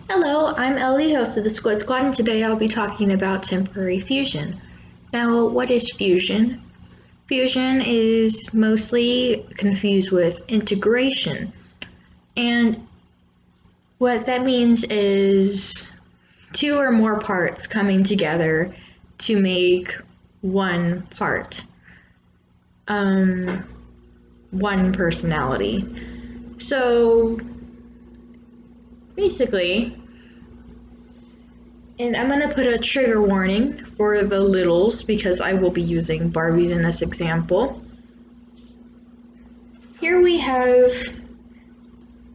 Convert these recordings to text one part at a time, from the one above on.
Hello, I'm Ellie, host of the Squid Squad, and today I'll be talking about temporary fusion. Now, what is fusion? Fusion is mostly confused with integration, and what that means is two or more parts coming together to make one part, one personality. So, basically, and I'm going to put a trigger warning for the littles because I will be using Barbies in this example. Here we have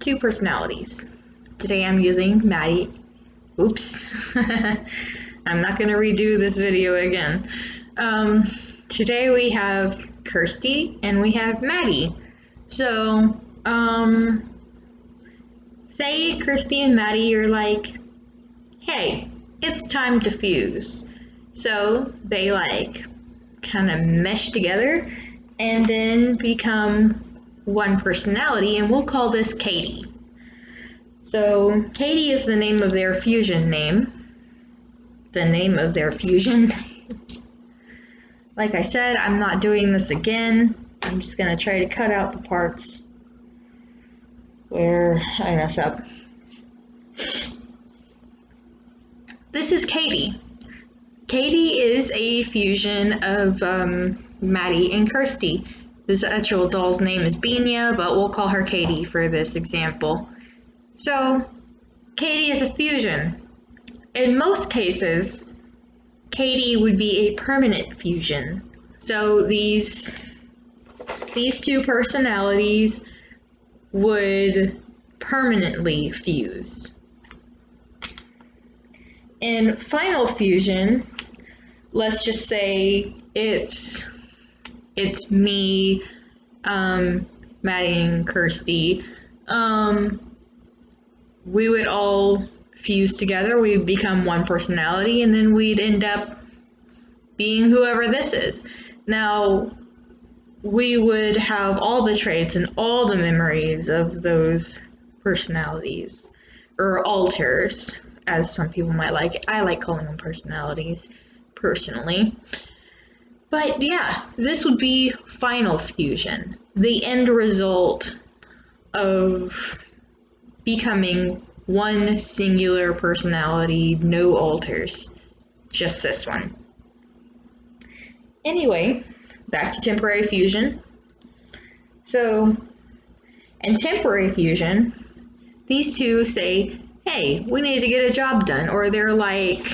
two personalities. Today I'm using Maddie. Oops. I'm not going to redo this video again. Today we have Kirsty and we have Maddie. So, say Kirsty and Maddie are like, hey, it's time to fuse. So they kind of mesh together and then become one personality, and we'll call this Katie. So Katie is the name of their fusion name. The name of their fusion. Like I said, I'm not doing this again. I'm just gonna try to cut out the parts where I mess up. This is Katie. Katie is a fusion of Maddie and Kirsty. This actual doll's name is Benia, but we'll call her Katie for this example. So, Katie is a fusion. In most cases, Katie would be a permanent fusion. So these two personalities would permanently fuse. In final fusion, let's just say it's me, Maddie and Kirsty. We would all fuse together. We'd become one personality, and then we'd end up being whoever this is. Now, we would have all the traits and all the memories of those personalities, or alters, as some people might like. I like calling them personalities, personally. But yeah, this would be final fusion. The end result of becoming one singular personality, no alters. Just this one. Anyway, back to temporary fusion. So, in temporary fusion, these two say, hey, we need to get a job done. Or they're like,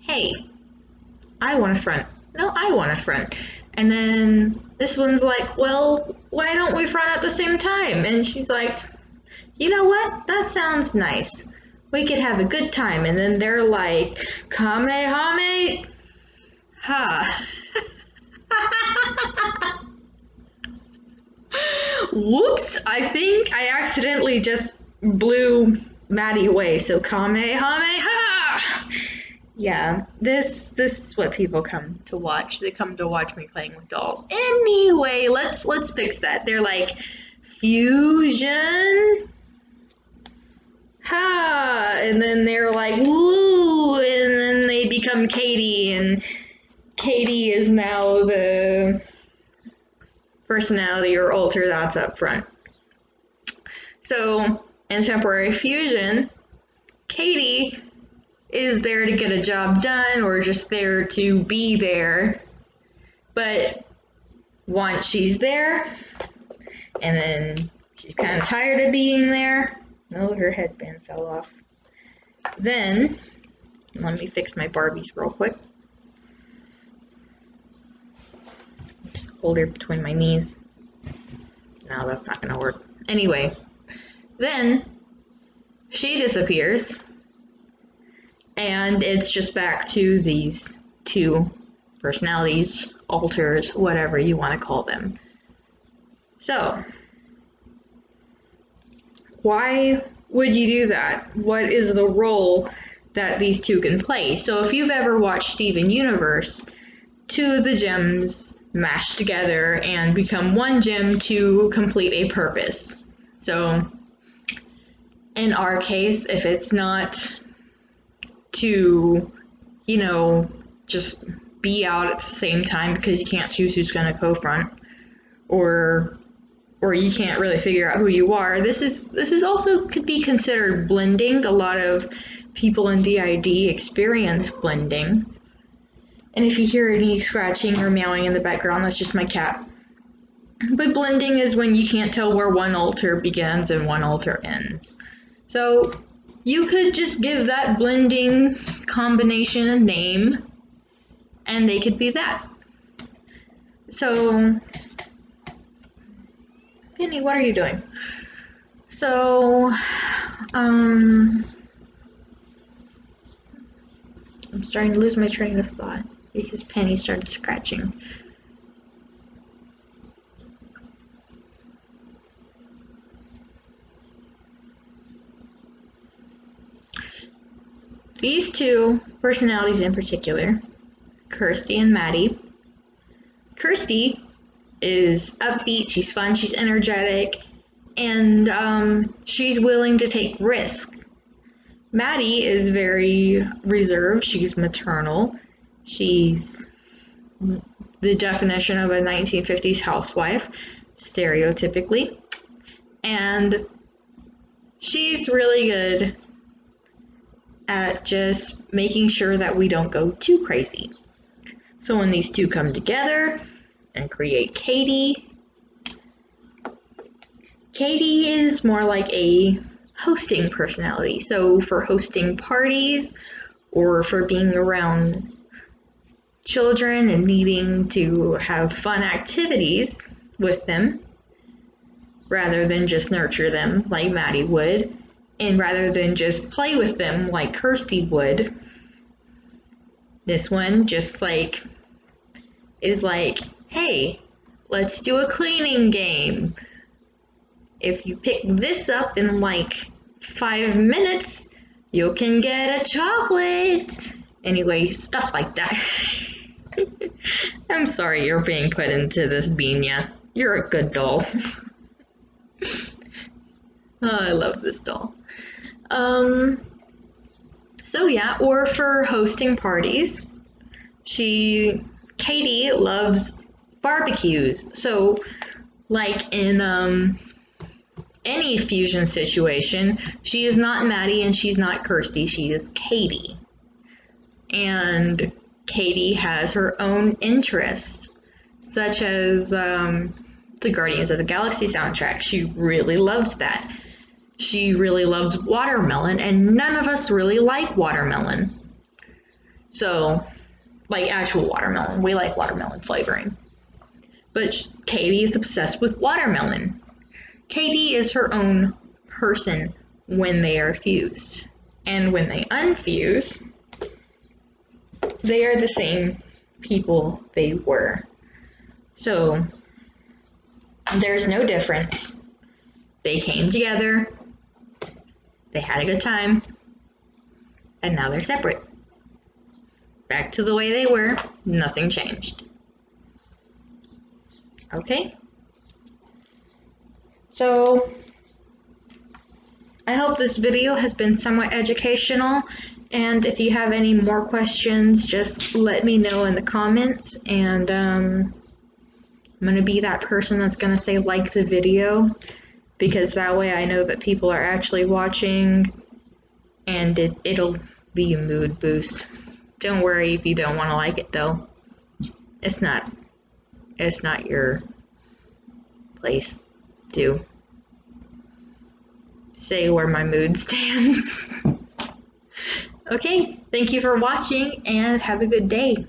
hey, I want a front. No, I want a front. And then this one's like, well, why don't we front at the same time? And she's like, you know what? That sounds nice. We could have a good time. And then they're like, Kamehame ha. Whoops, I think I accidentally just blew Maddie away. So Kamehameha. Yeah, this is what people come to watch. They come to watch me playing with dolls. Anyway, let's fix that. They're like, fusion, ha, and then they're like, woo, and then they become Katie, and Katie is now the personality or alter that's up front. So, in temporary fusion, Katie is there to get a job done or just there to be there. But once she's there, and then she's kind of tired of being there. Oh, her headband fell off. Then, let me fix my Barbies real quick. Just hold her between my knees. No, that's not gonna work. Anyway, then she disappears. And it's just back to these two personalities, alters, whatever you want to call them. So, why would you do that? What is the role that these two can play? So if you've ever watched Steven Universe, two of the gems mash together and become one gem to complete a purpose. So in our case, if it's not to, you know, just be out at the same time because you can't choose who's going to co-front, or you can't really figure out who you are. This is also could be considered blending. A lot of people in DID experience blending. And if you hear any scratching or meowing in the background, that's just my cat. But blending is when you can't tell where one alter begins and one alter ends. So you could just give that blending combination a name, and they could be that. So, Penny, what are you doing? So, I'm starting to lose my train of thought because Penny started scratching. These two personalities in particular, Kirsty and Maddie. Kirsty is upbeat, she's fun, she's energetic, and she's willing to take risks. Maddie is very reserved, she's maternal, she's the definition of a 1950s housewife, stereotypically, and she's really good at just making sure that we don't go too crazy. So when these two come together and create Katie, Katie is more like a hosting personality. So for hosting parties or for being around children and needing to have fun activities with them rather than just nurture them like Maddie would, and rather than just play with them like Kirsty would, this one just is like, hey, let's do a cleaning game. If you pick this up in like 5 minutes, you can get a chocolate. Anyway, stuff like that. I'm sorry you're being put into this, Bina. You're a good doll. Oh, I love this doll. So yeah, or for hosting parties, Katie loves barbecues. So like in any fusion situation, she is not Maddie and she's not Kirsty, she is Katie. And Katie has her own interests, such as the Guardians of the Galaxy soundtrack. She really loves that. She really loves watermelon, and none of us really like watermelon. So, like actual watermelon. We like watermelon flavoring. But Katie is obsessed with watermelon. Katie is her own person when they are fused. And when they unfuse, they are the same people they were. So, there's no difference. They came together, they had a good time, and now they're separate. Back to the way they were, nothing changed. Okay? So, I hope this video has been somewhat educational, and if you have any more questions, just let me know in the comments, and I'm gonna be that person that's gonna say like the video, because that way I know that people are actually watching, and it'll be a mood boost. Don't worry if you don't want to like it though. It's not your place to say where my mood stands. Okay, thank you for watching and have a good day.